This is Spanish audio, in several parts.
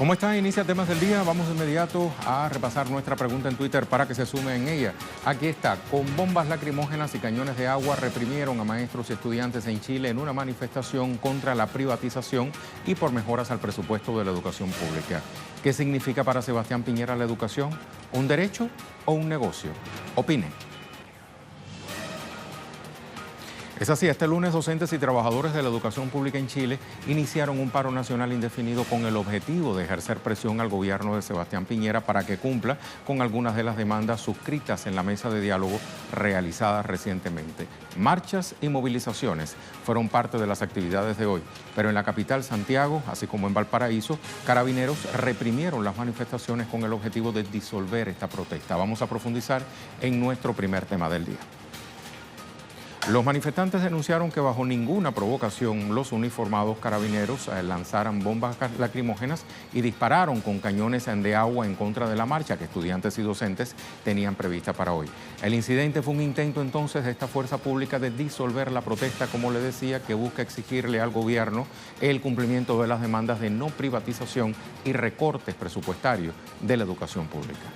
¿Cómo están? Inicia Temas del Día. Vamos de inmediato a repasar nuestra pregunta en Twitter para que se sume en ella. Aquí está. Con bombas lacrimógenas y cañones de agua reprimieron a maestros y estudiantes en Chile en una manifestación contra la privatización y por mejoras al presupuesto de la educación pública. ¿Qué significa para Sebastián Piñera la educación? ¿Un derecho o un negocio? Opine. Es así, este lunes docentes y trabajadores de la educación pública en Chile iniciaron un paro nacional indefinido con el objetivo de ejercer presión al gobierno de Sebastián Piñera para que cumpla con algunas de las demandas suscritas en la mesa de diálogo realizadas recientemente. Marchas y movilizaciones fueron parte de las actividades de hoy, pero en la capital Santiago, así como en Valparaíso, carabineros reprimieron las manifestaciones con el objetivo de disolver esta protesta. Vamos a profundizar en nuestro primer tema del día. Los manifestantes denunciaron que bajo ninguna provocación los uniformados carabineros lanzaran bombas lacrimógenas y dispararon con cañones de agua en contra de la marcha que estudiantes y docentes tenían prevista para hoy. El incidente fue un intento entonces de esta fuerza pública de disolver la protesta, como le decía, que busca exigirle al gobierno el cumplimiento de las demandas de no privatización y recortes presupuestarios de la educación pública.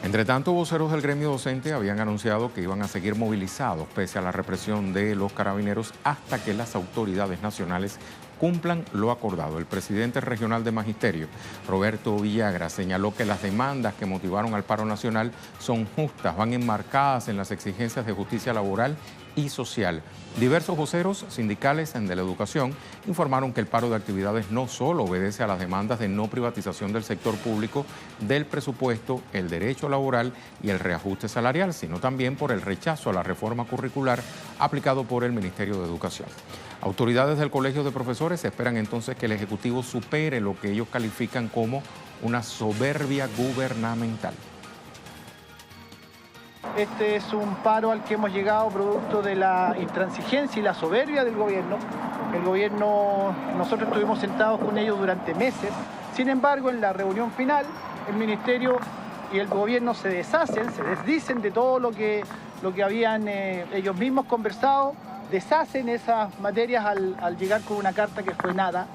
Entre tanto, voceros del gremio docente habían anunciado que iban a seguir movilizados pese a la represión de los carabineros hasta que las autoridades nacionales cumplan lo acordado. El presidente regional de Magisterio, Roberto Villagra, señaló que las demandas que motivaron al paro nacional son justas, van enmarcadas en las exigencias de justicia laboral y social. Diversos voceros sindicales de la educación informaron que el paro de actividades no solo obedece a las demandas de no privatización del sector público, del presupuesto, el derecho laboral y el reajuste salarial, sino también por el rechazo a la reforma curricular aplicado por el Ministerio de Educación. Autoridades del Colegio de Profesores esperan entonces que el Ejecutivo supere lo que ellos califican como una soberbia gubernamental. Este es un paro al que hemos llegado producto de la intransigencia y la soberbia del gobierno. El gobierno, nosotros estuvimos sentados con ellos durante meses. Sin embargo, en la reunión final, el ministerio y el gobierno se desdicen de todo lo que habían ellos mismos conversado, deshacen esas materias al llegar con una carta que fue nada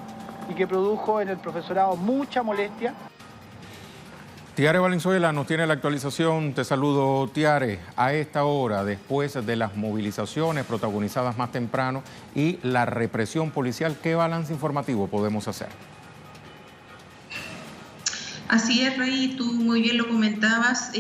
y que produjo en el profesorado mucha molestia. Tiare Valenzuela nos tiene la actualización. Te saludo, Tiare. A esta hora, después de las movilizaciones protagonizadas más temprano y la represión policial, ¿qué balance informativo podemos hacer? Así es, Rey, tú muy bien lo comentabas.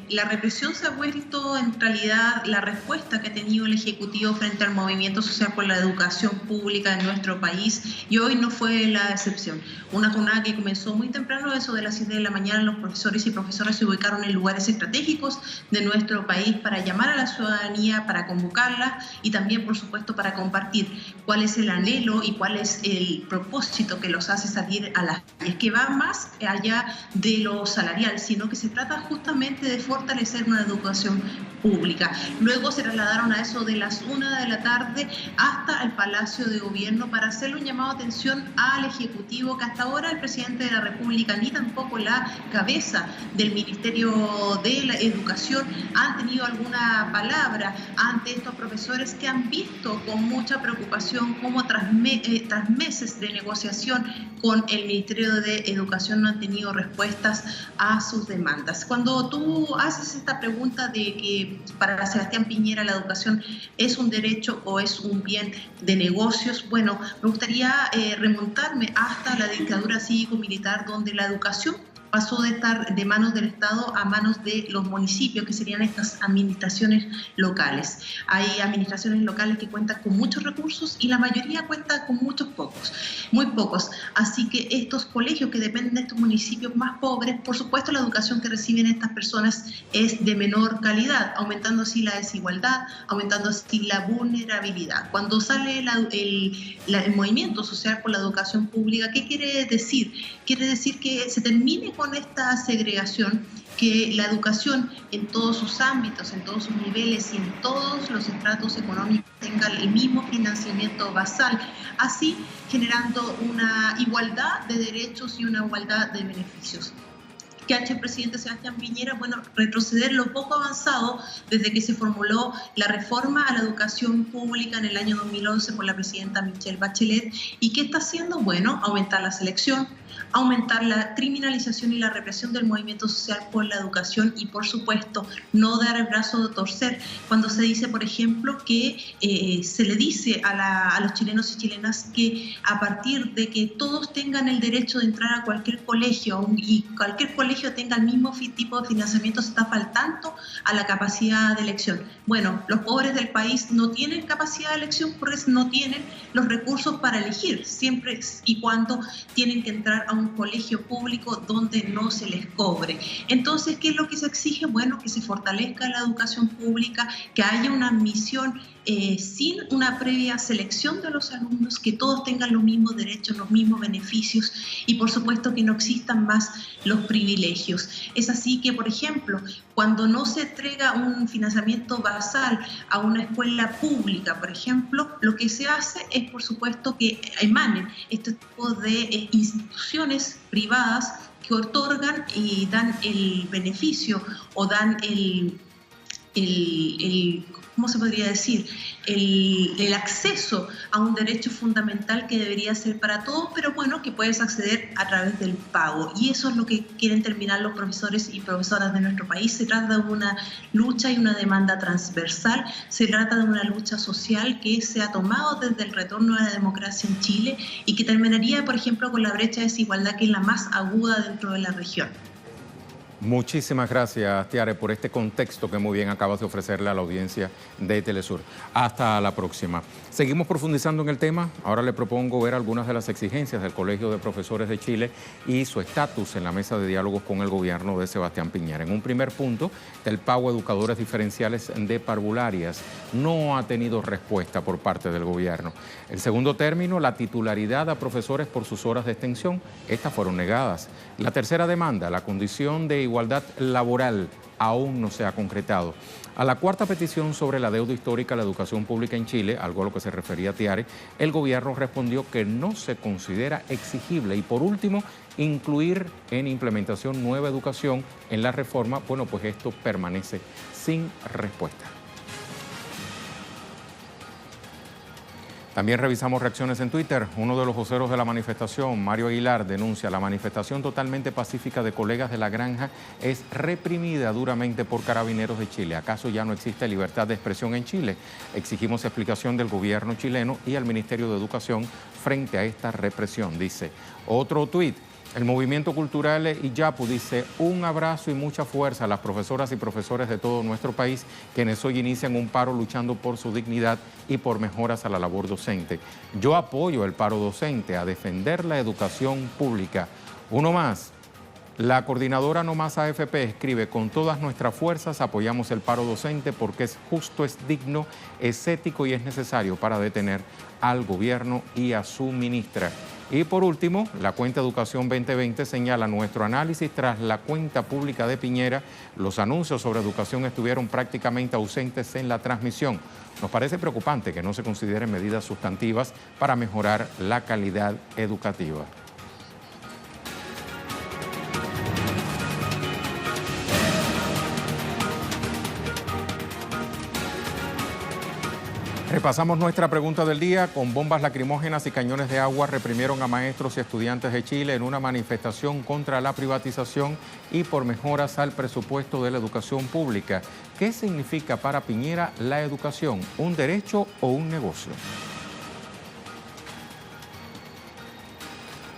La represión se ha vuelto en realidad la respuesta que ha tenido el Ejecutivo frente al movimiento social por la educación pública en nuestro país, y hoy no fue la excepción. Una jornada que comenzó muy temprano, eso de las 7 de la mañana, los profesores y profesoras se ubicaron en lugares estratégicos de nuestro país para llamar a la ciudadanía, para convocarla y también, por supuesto, para compartir cuál es el anhelo y cuál es el propósito que los hace salir a las calles, que va más allá de lo salarial, sino que se trata justamente de fortalecer una educación pública. Luego se trasladaron a eso de las 1 de la tarde hasta el Palacio de Gobierno para hacerle un llamado de atención al Ejecutivo, que hasta ahora el presidente de la República ni tampoco la cabeza del Ministerio de la Educación han tenido alguna palabra ante estos profesores que han visto con mucha preocupación cómo tras meses de negociación con el Ministerio de Educación no han tenido respuestas a sus demandas. Cuando tú haces esta pregunta de que para Sebastián Piñera la educación es un derecho o es un bien de negocios, bueno, me gustaría remontarme hasta la dictadura cívico-militar, donde la educación pasó de estar de manos del Estado a manos de los municipios, que serían estas administraciones locales. Hay administraciones locales que cuentan con muchos recursos y la mayoría cuenta con muy pocos. Así que estos colegios que dependen de estos municipios más pobres, por supuesto la educación que reciben estas personas es de menor calidad, aumentando así la desigualdad, aumentando así la vulnerabilidad. Cuando sale el movimiento social por la educación pública, ¿qué quiere decir? Quiere decir que se termine con esta segregación, que la educación en todos sus ámbitos, en todos sus niveles y en todos los estratos económicos tenga el mismo financiamiento basal, así generando una igualdad de derechos y una igualdad de beneficios. que ha hecho el presidente Sebastián Piñera, bueno, retroceder lo poco avanzado desde que se formuló la reforma a la educación pública en el año 2011 por la presidenta Michelle Bachelet. ¿Y qué está haciendo? Bueno, aumentar la selección, aumentar la criminalización y la represión del movimiento social por la educación y, por supuesto, no dar el brazo de torcer cuando se dice, por ejemplo, que se le dice a los chilenos y chilenas que a partir de que todos tengan el derecho de entrar a cualquier colegio y cualquier colegio tenga el mismo tipo de financiamiento, se está faltando a la capacidad de elección. Bueno, los pobres del país no tienen capacidad de elección porque no tienen los recursos para elegir, siempre y cuando tienen que entrar a un colegio público donde no se les cobre. Entonces, ¿qué es lo que se exige? Bueno, que se fortalezca la educación pública, que haya una admisión sin una previa selección de los alumnos, que todos tengan los mismos derechos, los mismos beneficios y, por supuesto, que no existan más los privilegios. Es así que, por ejemplo, cuando no se entrega un financiamiento basal a una escuela pública, por ejemplo, lo que se hace es, por supuesto, que emanen este tipo de instituciones privadas que otorgan y dan el beneficio o dan ¿cómo se podría decir? El acceso a un derecho fundamental que debería ser para todos, pero bueno, que puedes acceder a través del pago. Y eso es lo que quieren terminar los profesores y profesoras de nuestro país. Se trata de una lucha y una demanda transversal, se trata de una lucha social que se ha tomado desde el retorno a la democracia en Chile y que terminaría, por ejemplo, con la brecha de desigualdad que es la más aguda dentro de la región. Muchísimas gracias, Tiare, por este contexto que muy bien acabas de ofrecerle a la audiencia de Telesur. Hasta la próxima. Seguimos profundizando en el tema. Ahora le propongo ver algunas de las exigencias del Colegio de Profesores de Chile y su estatus en la mesa de diálogos con el gobierno de Sebastián Piñera. En un primer punto, el pago a educadores diferenciales de parvularias no ha tenido respuesta por parte del gobierno. El segundo término, la titularidad a profesores por sus horas de extensión, estas fueron negadas. La tercera demanda, la condición de igualdad laboral, aún no se ha concretado. A la cuarta petición sobre la deuda histórica a la educación pública en Chile, algo a lo que se refería Tiare, el gobierno respondió que no se considera exigible. Y por último, incluir en implementación nueva educación en la reforma, bueno, pues esto permanece sin respuesta. También revisamos reacciones en Twitter. Uno de los voceros de la manifestación, Mario Aguilar, denuncia: la manifestación totalmente pacífica de colegas de la granja es reprimida duramente por Carabineros de Chile. ¿Acaso ya no existe libertad de expresión en Chile? Exigimos explicación del gobierno chileno y al Ministerio de Educación frente a esta represión, dice. Otro tuit. El movimiento cultural Iyapu dice: un abrazo y mucha fuerza a las profesoras y profesores de todo nuestro país, quienes hoy inician un paro luchando por su dignidad y por mejoras a la labor docente. Yo apoyo el paro docente, a defender la educación pública. Uno más. La coordinadora No Más AFP escribe: con todas nuestras fuerzas apoyamos el paro docente porque es justo, es digno, es ético y es necesario para detener al gobierno y a su ministra. Y por último, la cuenta Educación 2020 señala: nuestro análisis tras la cuenta pública de Piñera, los anuncios sobre educación estuvieron prácticamente ausentes en la transmisión. Nos parece preocupante que no se consideren medidas sustantivas para mejorar la calidad educativa. Repasamos nuestra pregunta del día. Con bombas lacrimógenas y cañones de agua reprimieron a maestros y estudiantes de Chile en una manifestación contra la privatización y por mejoras al presupuesto de la educación pública. ¿Qué significa para Piñera la educación? ¿Un derecho o un negocio?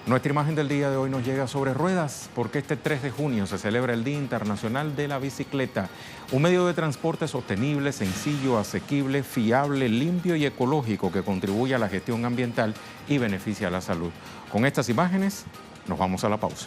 Nuestra imagen del día de hoy nos llega sobre ruedas porque este 3 de junio se celebra el Día Internacional de la Bicicleta, un medio de transporte sostenible, sencillo, asequible, fiable, limpio y ecológico que contribuye a la gestión ambiental y beneficia a la salud. Con estas imágenes nos vamos a la pausa.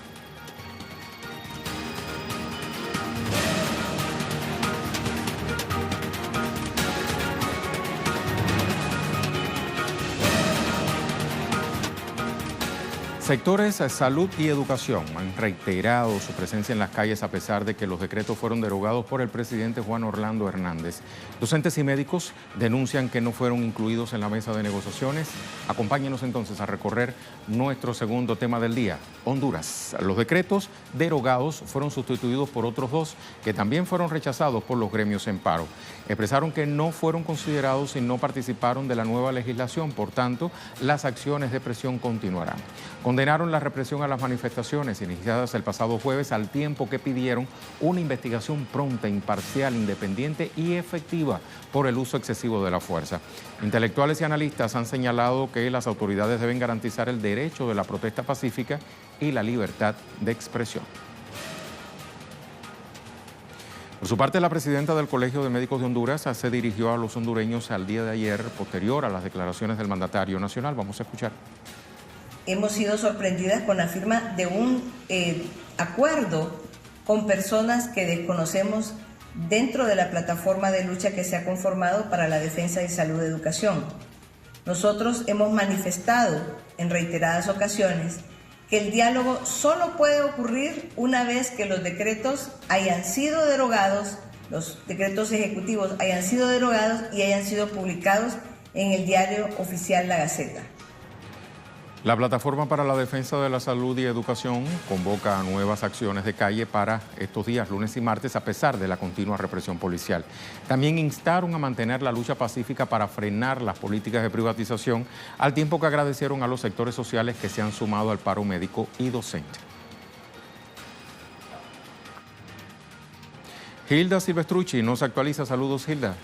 Sectores salud y educación han reiterado su presencia en las calles a pesar de que los decretos fueron derogados por el presidente Juan Orlando Hernández. Docentes y médicos denuncian que no fueron incluidos en la mesa de negociaciones. Acompáñenos entonces a recorrer nuestro segundo tema del día, Honduras. Los decretos derogados fueron sustituidos por otros dos que también fueron rechazados por los gremios en paro. Expresaron que no fueron considerados y no participaron de la nueva legislación, por tanto, las acciones de presión continuarán. Condenaron la represión a las manifestaciones iniciadas el pasado jueves al tiempo que pidieron una investigación pronta, imparcial, independiente y efectiva por el uso excesivo de la fuerza. Intelectuales y analistas han señalado que las autoridades deben garantizar el derecho de la protesta pacífica y la libertad de expresión. Por su parte, la presidenta del Colegio de Médicos de Honduras se dirigió a los hondureños al día de ayer, posterior a las declaraciones del mandatario nacional. Vamos a escuchar. Hemos sido sorprendidas con la firma de un acuerdo con personas que desconocemos dentro de la plataforma de lucha que se ha conformado para la defensa de salud y educación. Nosotros hemos manifestado en reiteradas ocasiones que el diálogo solo puede ocurrir una vez que los decretos hayan sido derogados, los decretos ejecutivos hayan sido derogados y hayan sido publicados en el diario oficial La Gaceta. La Plataforma para la Defensa de la Salud y Educación convoca a nuevas acciones de calle para estos días, lunes y martes, a pesar de la continua represión policial. También instaron a mantener la lucha pacífica para frenar las políticas de privatización, al tiempo que agradecieron a los sectores sociales que se han sumado al paro médico y docente. Hilda Silvestrucci nos actualiza. Saludos, Hilda.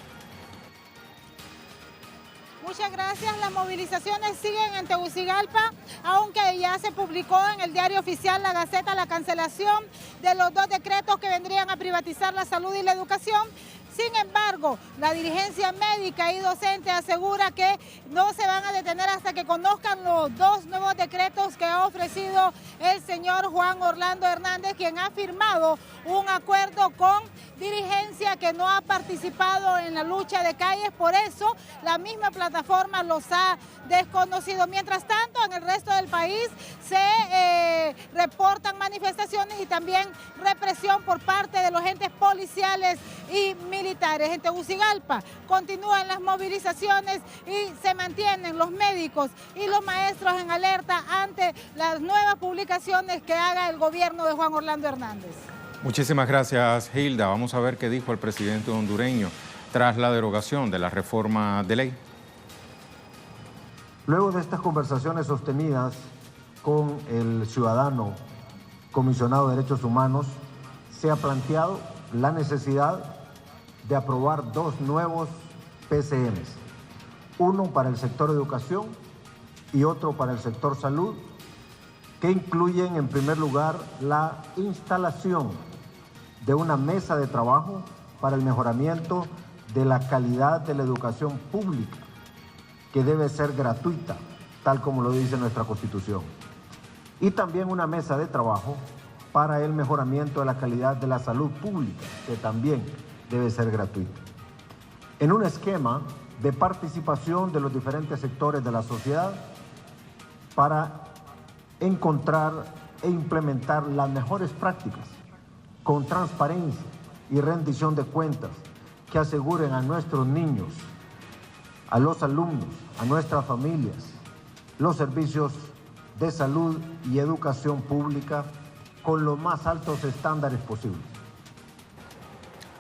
Muchas gracias. Las movilizaciones siguen en Tegucigalpa, aunque ya se publicó en el diario oficial La Gaceta la cancelación de los dos decretos que vendrían a privatizar la salud y la educación. Sin embargo, la dirigencia médica y docente asegura que no se van a detener hasta que conozcan los dos nuevos decretos que ha ofrecido el señor Juan Orlando Hernández, quien ha firmado un acuerdo con dirigencia que no ha participado en la lucha de calles. Por eso, la misma plataforma los ha desconocido. Mientras tanto, en el resto del país se reportan manifestaciones y también represión por parte de los entes policiales y militares. En Tegucigalpa continúan las movilizaciones y se mantienen los médicos y los maestros en alerta ante las nuevas publicaciones que haga el gobierno de Juan Orlando Hernández. Muchísimas gracias, Hilda. Vamos a ver qué dijo el presidente hondureño tras la derogación de la reforma de ley. Luego de estas conversaciones sostenidas con el ciudadano comisionado de Derechos Humanos, se ha planteado la necesidad de aprobar dos nuevos PCMs, uno para el sector educación y otro para el sector salud, que incluyen en primer lugar la instalación de una mesa de trabajo para el mejoramiento de la calidad de la educación pública, que debe ser gratuita, tal como lo dice nuestra Constitución. Y también una mesa de trabajo para el mejoramiento de la calidad de la salud pública, que también debe ser gratuita. En un esquema de participación de los diferentes sectores de la sociedad para encontrar e implementar las mejores prácticas con transparencia y rendición de cuentas que aseguren a nuestros niños, a los alumnos, a nuestras familias, los servicios de salud y educación pública con los más altos estándares posibles.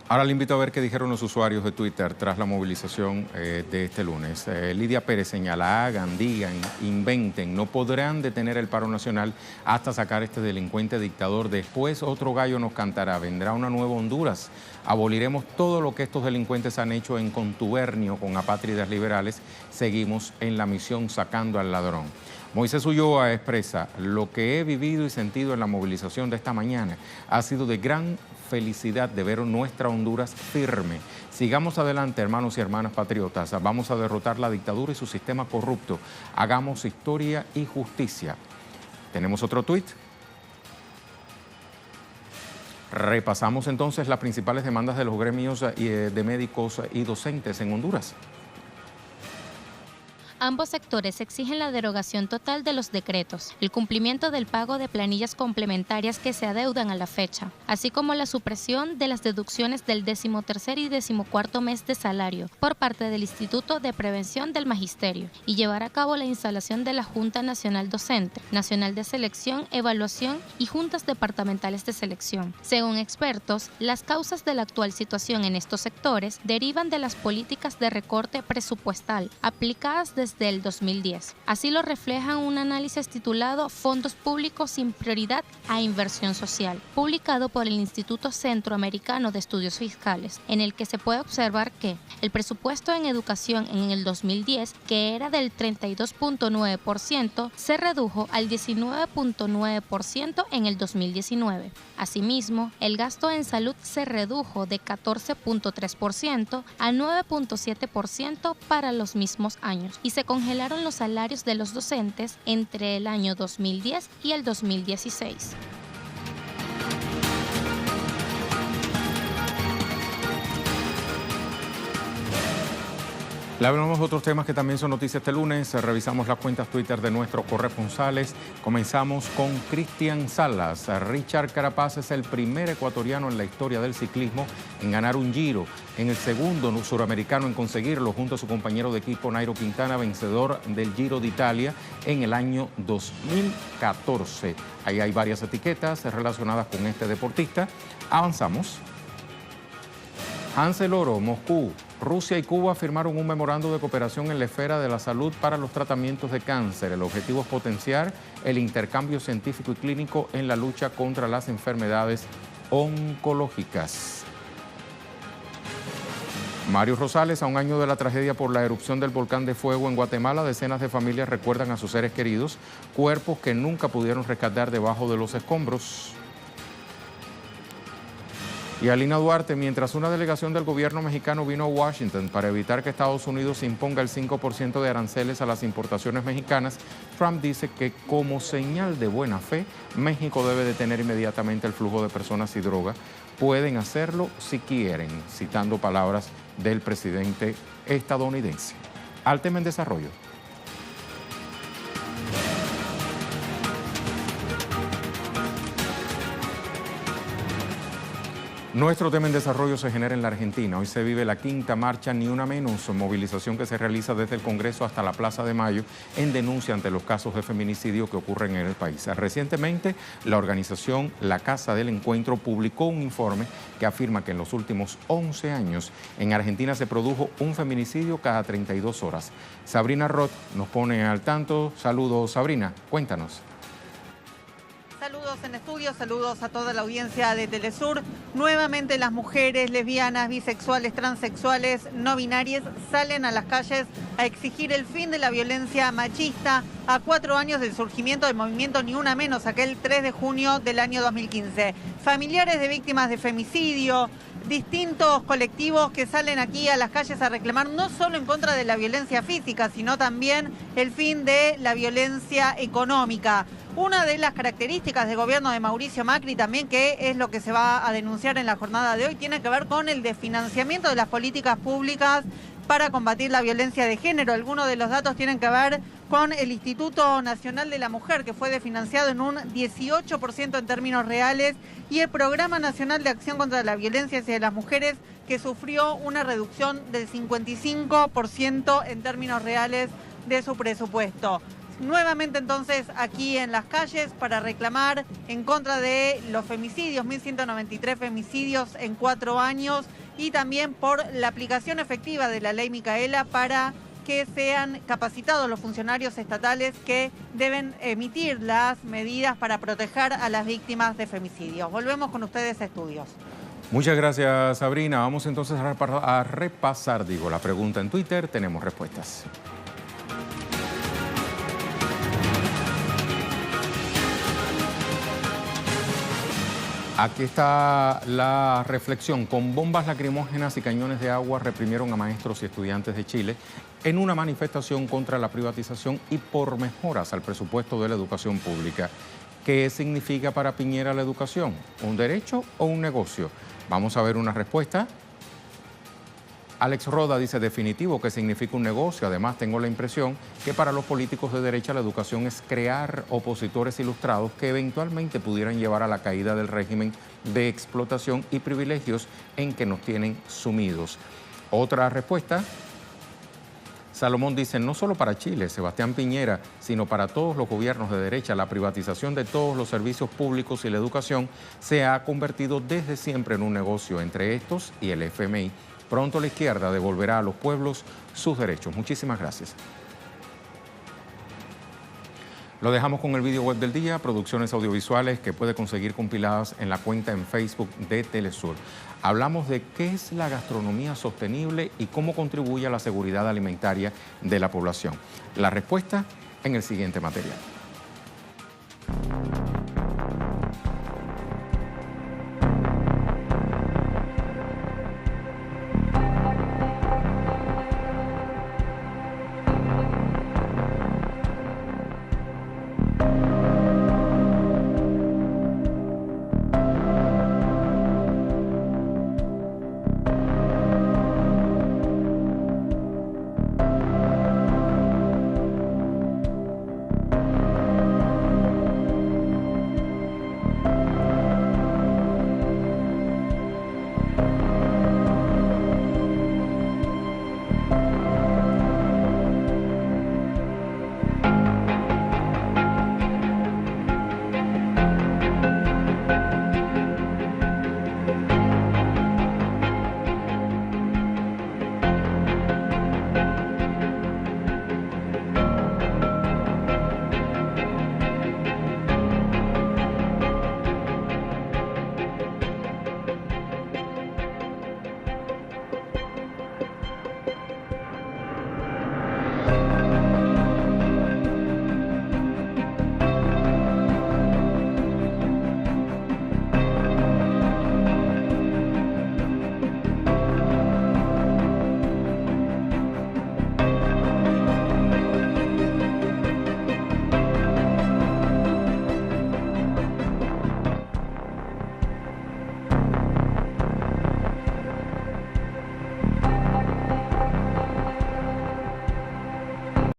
Ahora le invito a ver qué dijeron los usuarios de Twitter tras la movilización de este lunes. Lidia Pérez señala: hagan, digan, inventen, no podrán detener el paro nacional hasta sacar a este delincuente dictador. Después otro gallo nos cantará, vendrá una nueva Honduras. Aboliremos todo lo que estos delincuentes han hecho en contubernio con apátridas liberales. Seguimos en la misión sacando al ladrón. Moisés Ulloa expresa: lo que he vivido y sentido en la movilización de esta mañana ha sido de gran felicidad de ver nuestra Honduras firme. Sigamos adelante, hermanos y hermanas patriotas. Vamos a derrotar la dictadura y su sistema corrupto. Hagamos historia y justicia. ¿Tenemos otro tuit? Repasamos entonces las principales demandas de los gremios de médicos y docentes en Honduras. Ambos sectores exigen la derogación total de los decretos, el cumplimiento del pago de planillas complementarias que se adeudan a la fecha, así como la supresión de las deducciones del 13º y 14º mes de salario por parte del Instituto de Prevención del Magisterio y llevar a cabo la instalación de la Junta Nacional Docente, Nacional de Selección, Evaluación y Juntas Departamentales de Selección. Según expertos, las causas de la actual situación en estos sectores derivan de las políticas de recorte presupuestal aplicadas desde el 2010. Así lo refleja un análisis titulado Fondos Públicos sin prioridad a inversión social, publicado por el Instituto Centroamericano de Estudios Fiscales, en el que se puede observar que el presupuesto en educación en el 2010, que era del 32.9%, se redujo al 19.9% en el 2019. Asimismo, el gasto en salud se redujo de 14.3% a 9.7% para los mismos años y se congelaron los salarios de los docentes entre el año 2010 y el 2016. Le hablamos de otros temas que también son noticias este lunes. Revisamos las cuentas Twitter de nuestros corresponsales. Comenzamos con Cristian Salas. Richard Carapaz es el primer ecuatoriano en la historia del ciclismo en ganar un Giro. En el segundo suramericano en conseguirlo, junto a su compañero de equipo Nairo Quintana, vencedor del Giro de Italia en el año 2014. Ahí hay varias etiquetas relacionadas con este deportista. Avanzamos. Hansel Oro, Moscú. Rusia y Cuba firmaron un memorando de cooperación en la esfera de la salud para los tratamientos de cáncer. El objetivo es potenciar el intercambio científico y clínico en la lucha contra las enfermedades oncológicas. Mario Rosales, a un año de la tragedia por la erupción del volcán de fuego en Guatemala, decenas de familias recuerdan a sus seres queridos, cuerpos que nunca pudieron rescatar debajo de los escombros. Y Alina Duarte, mientras una delegación del gobierno mexicano vino a Washington para evitar que Estados Unidos imponga el 5% de aranceles a las importaciones mexicanas, Trump dice que como señal de buena fe, México debe detener inmediatamente el flujo de personas y droga. Pueden hacerlo si quieren, citando palabras del presidente estadounidense. Al tema en desarrollo. Nuestro tema en desarrollo se genera en la Argentina. Hoy se vive la quinta marcha Ni Una Menos, movilización que se realiza desde el Congreso hasta la Plaza de Mayo en denuncia ante los casos de feminicidio que ocurren en el país. Recientemente, la organización La Casa del Encuentro publicó un informe que afirma que en los últimos 11 años en Argentina se produjo un feminicidio cada 32 horas. Sabrina Roth nos pone al tanto. Saludos, Sabrina, cuéntanos. Saludos en estudio, saludos a toda la audiencia de Telesur. Nuevamente las mujeres lesbianas, bisexuales, transexuales, no binarias salen a las calles a exigir el fin de la violencia machista a 4 años del surgimiento del movimiento Ni Una Menos, aquel 3 de junio del año 2015. Familiares de víctimas de femicidio, distintos colectivos que salen aquí a las calles a reclamar no solo en contra de la violencia física, sino también el fin de la violencia económica. Una de las características del gobierno de Mauricio Macri también, que es lo que se va a denunciar en la jornada de hoy, tiene que ver con el desfinanciamiento de las políticas públicas para combatir la violencia de género. Algunos de los datos tienen que ver con el Instituto Nacional de la Mujer, que fue desfinanciado en un 18% en términos reales, y el Programa Nacional de Acción contra la Violencia hacia las Mujeres, que sufrió una reducción del 55% en términos reales de su presupuesto. Nuevamente entonces aquí en las calles para reclamar en contra de los femicidios, 1.193 femicidios en 4 años, y también por la aplicación efectiva de la ley Micaela para que sean capacitados los funcionarios estatales que deben emitir las medidas para proteger a las víctimas de femicidios. Volvemos con ustedes a estudios. Muchas gracias, Sabrina. Vamos entonces a repasar, la pregunta en Twitter. Tenemos respuestas. Aquí está la reflexión. Con bombas lacrimógenas y cañones de agua reprimieron a maestros y estudiantes de Chile en una manifestación contra la privatización y por mejoras al presupuesto de la educación pública. ¿Qué significa para Piñera la educación? ¿Un derecho o un negocio? Vamos a ver una respuesta. Alex Roda dice, definitivo que significa un negocio. Además, tengo la impresión que para los políticos de derecha la educación es crear opositores ilustrados que eventualmente pudieran llevar a la caída del régimen de explotación y privilegios en que nos tienen sumidos. Otra respuesta, Salomón dice, no solo para Chile, Sebastián Piñera, sino para todos los gobiernos de derecha, la privatización de todos los servicios públicos y la educación se ha convertido desde siempre en un negocio entre estos y el FMI. Pronto la izquierda devolverá a los pueblos sus derechos. Muchísimas gracias. Lo dejamos con el video web del día, producciones audiovisuales que puede conseguir compiladas en la cuenta en Facebook de Telesur. Hablamos de qué es la gastronomía sostenible y cómo contribuye a la seguridad alimentaria de la población. La respuesta en el siguiente material.